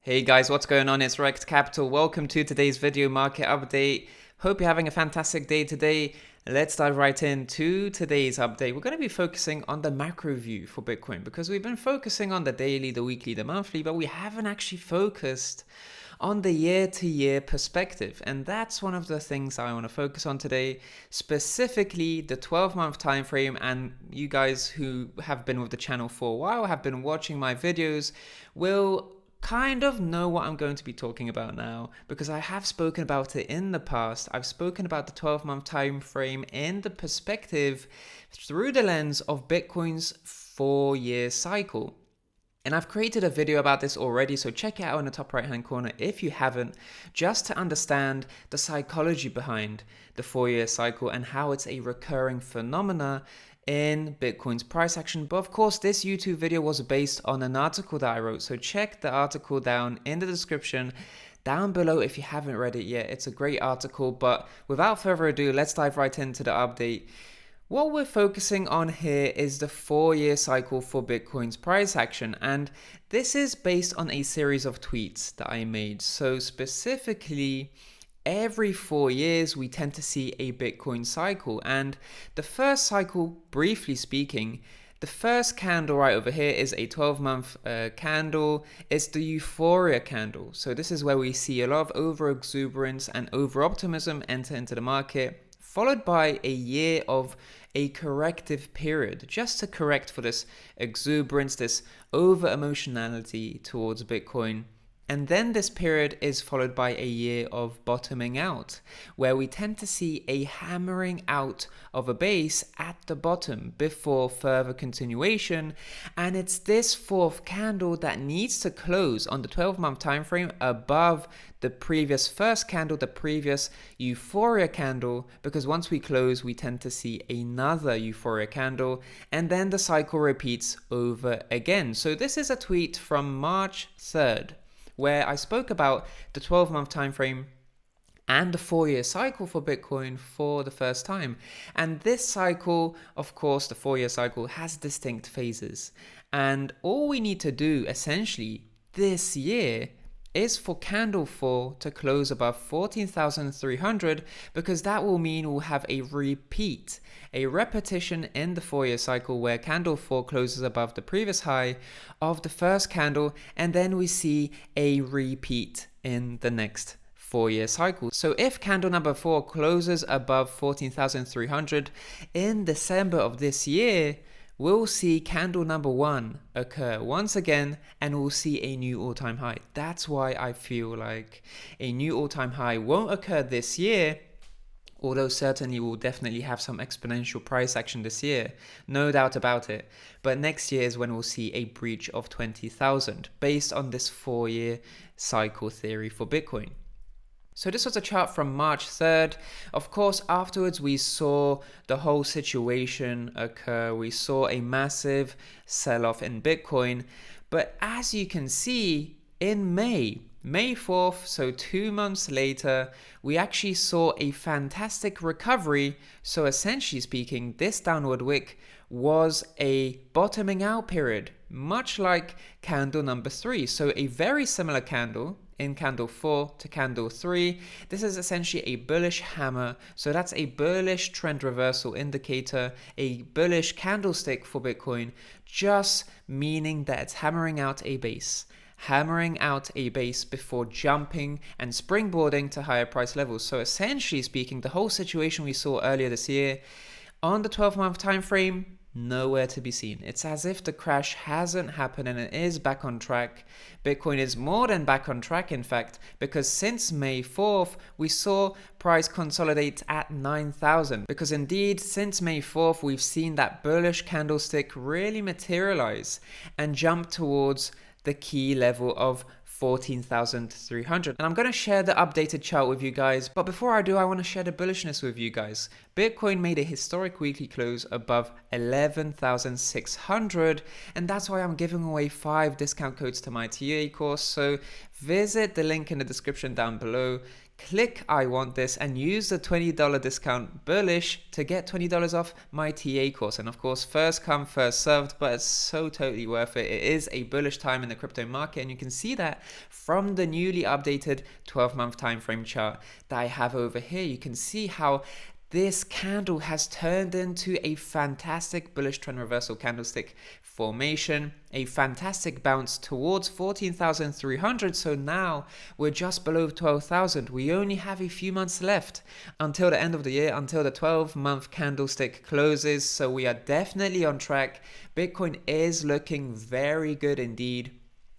Hey guys, what's going on? It's Rekt Capital. Welcome to today's video market update. Hope you're having a fantastic day today. Let's dive right into today's update. We're going to be focusing on the macro view for Bitcoin because we've been focusing on the daily, the weekly, the monthly, but we haven't actually focused on the year-to-year perspective. And that's one of the things I want to focus on today, specifically the 12-month time frame. And you guys who have been with the channel for a while, have been watching my videos, will kind of know what I'm going to be talking about now because I have spoken about it in the past. I've spoken about the 12-month time frame in the perspective through the lens of Bitcoin's 4-year cycle. And I've created a video about this already, so check it out in the top right hand corner if you haven't, just to understand the psychology behind the 4-year cycle and how it's a recurring phenomena in Bitcoin's price action. But of course, this YouTube video was based on an article that I wrote, so check the article down in the description down below if you haven't read it yet. It's a great article, but without further ado, let's dive right into the update. What we're focusing on here is the 4-year cycle for Bitcoin's price action, and this is based on a series of tweets that I made. So specifically, every 4 years, we tend to see a Bitcoin cycle. And the first cycle, briefly speaking, the first candle right over here is a 12-month candle. It's the euphoria candle. So this is where we see a lot of over-exuberance and over-optimism enter into the market, followed by a year of a corrective period, just to correct for this exuberance, this over-emotionality towards Bitcoin. And then this period is followed by a year of bottoming out, where we tend to see a hammering out of a base at the bottom before further continuation. And it's this fourth candle that needs to close on the 12-month time frame above the previous first candle, the previous euphoria candle, because once we close, we tend to see another euphoria candle, and then the cycle repeats over again. So this is a tweet from March 3rd. Where I spoke about the 12-month time frame and the 4-year cycle for Bitcoin for the first time. And this cycle, of course, the 4-year cycle has distinct phases. And all we need to do essentially this year is for candle 4 to close above 14,300, because that will mean we'll have a repeat, a repetition in the 4-year cycle where candle 4 closes above the previous high of the first candle, and then we see a repeat in the next 4-year cycle. So if candle number 4 closes above 14,300 in December of this year, we'll see candle number 1 occur once again, and we'll see a new all-time high. That's why I feel like a new all-time high won't occur this year, although certainly we'll definitely have some exponential price action this year, no doubt about it. But next year is when we'll see a breach of 20,000 based on this 4-year cycle theory for Bitcoin. So this was a chart from March 3rd. Of course, afterwards we saw the whole situation occur. We saw a massive sell-off in Bitcoin. But as you can see, in May 4th, so 2 months later, we actually saw a fantastic recovery. So essentially speaking, this downward wick was a bottoming out period, much like candle number 3. So a very similar candle in candle 4 to candle 3. This is essentially a bullish hammer. So that's a bullish trend reversal indicator, a bullish candlestick for Bitcoin, just meaning that it's hammering out a base before jumping and springboarding to higher price levels. So essentially speaking, the whole situation we saw earlier this year on the 12-month time frame, nowhere to be seen. It's as if the crash hasn't happened and it is back on track. Bitcoin is more than back on track, in fact, because since May 4th, we saw price consolidate at 9,000. Because indeed, since May 4th, we've seen that bullish candlestick really materialize and jump towards the key level of 14,300. And I'm going to share the updated chart with you guys. But before I do, I want to share the bullishness with you guys. Bitcoin made a historic weekly close above 11,600, and that's why I'm giving away 5 discount codes to my TA course. So visit the link in the description down below, click I want this, and use the $20 discount bullish to get $20 off my TA course. And of course, first come, first served, but it's so totally worth it. It is a bullish time in the crypto market, and you can see that from the newly updated 12-month time frame chart that I have over here. You can see how this candle has turned into a fantastic bullish trend reversal candlestick formation, a fantastic bounce towards 14,300. So now we're just below 12,000. We only have a few months left until the end of the year, until the 12-month candlestick closes. So we are definitely on track. Bitcoin is looking very good indeed.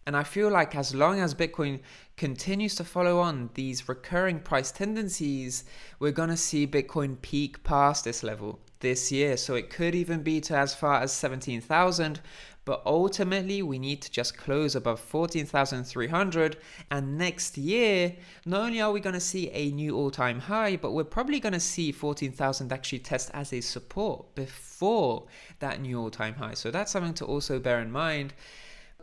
And I feel like as long as Bitcoin continues to follow on these recurring price tendencies, we're going to see Bitcoin peak past this level this year. So it could even be to as far as 17,000. But ultimately, we need to just close above 14,300. And next year, not only are we going to see a new all-time high, but we're probably going to see 14,000 actually test as a support before that new all-time high. So that's something to also bear in mind.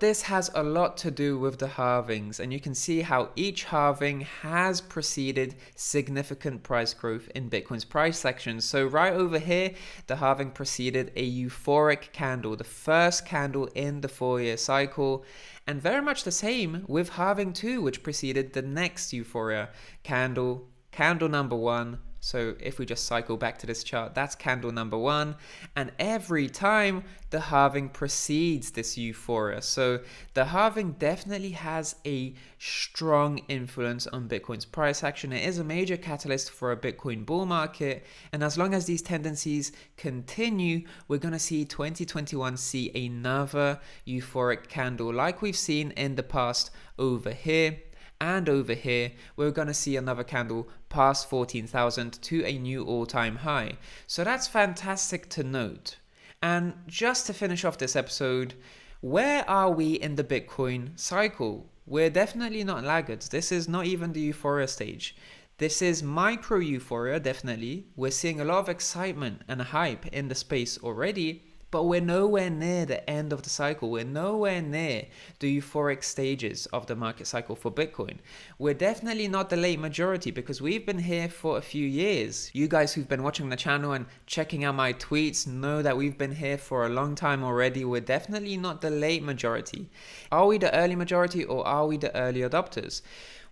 This has a lot to do with the halvings, and you can see how each halving has preceded significant price growth in Bitcoin's price action. So right over here, the halving preceded a euphoric candle, the first candle in the 4-year cycle, and very much the same with halving 2, which preceded the next euphoria candle, candle number 1. So if we just cycle back to this chart, that's candle number 1. And every time the halving precedes this euphoria. So the halving definitely has a strong influence on Bitcoin's price action. It is a major catalyst for a Bitcoin bull market. And as long as these tendencies continue, we're going to see 2021 see another euphoric candle like we've seen in the past over here. And over here, we're going to see another candle past 14,000 to a new all-time high. So that's fantastic to note. And just to finish off this episode, where are we in the Bitcoin cycle? We're definitely not laggards. This is not even the euphoria stage. This is micro euphoria, definitely. We're seeing a lot of excitement and hype in the space already. But we're nowhere near the end of the cycle. We're nowhere near the euphoric stages of the market cycle for Bitcoin. We're definitely not the late majority because we've been here for a few years. You guys who've been watching the channel and checking out my tweets know that we've been here for a long time already. We're definitely not the late majority. Are we the early majority or are we the early adopters?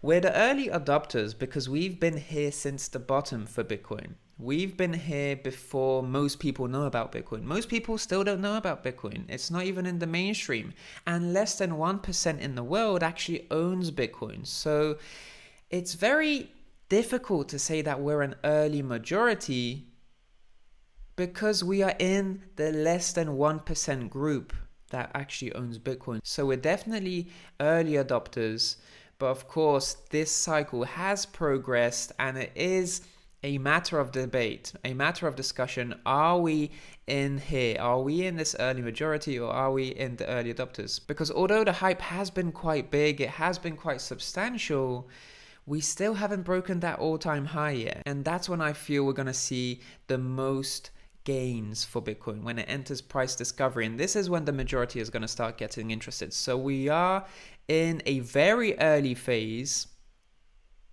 We're the early adopters because we've been here since the bottom for Bitcoin. We've been here before most people know about Bitcoin. Most people still don't know about Bitcoin. It's not even in the mainstream. And less than 1% in the world actually owns Bitcoin. So it's very difficult to say that we're an early majority because we are in the less than 1% group that actually owns Bitcoin. So we're definitely early adopters. But of course, this cycle has progressed and it is a matter of debate, a matter of discussion. Are we in here? Are we in this early majority or are we in the early adopters? Because although the hype has been quite big, it has been quite substantial, we still haven't broken that all-time high yet. And that's when I feel we're going to see the most gains for Bitcoin, when it enters price discovery. And this is when the majority is going to start getting interested. So we are in a very early phase.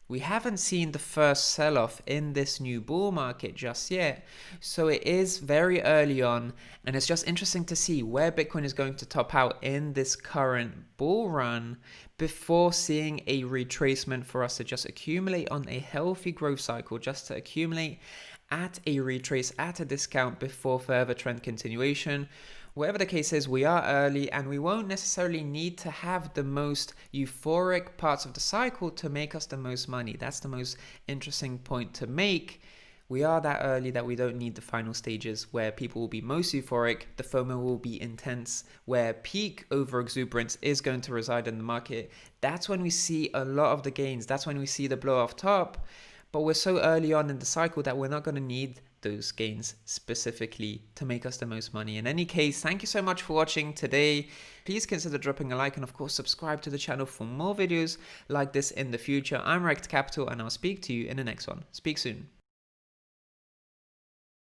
We haven't seen the first sell-off in this new bull market just yet. So it is very early on, and it's just interesting to see where Bitcoin is going to top out in this current bull run before seeing a retracement for us to just accumulate on a healthy growth cycle, just to accumulate at a retrace at a discount before further trend continuation. Whatever the case is, we are early and we won't necessarily need to have the most euphoric parts of the cycle to make us the most money. That's the most interesting point to make. We are that early that we don't need the final stages where people will be most euphoric, the FOMO will be intense, where peak over exuberance is going to reside in the market. That's when we see a lot of the gains. That's when we see the blow off top. But we're so early on in the cycle that we're not going to need those gains specifically to make us the most money. In any case, thank you so much for watching today. Please consider dropping a like and of course subscribe to the channel for more videos like this in the future. I'm Rekt Capital and I'll speak to you in the next one. Speak soon.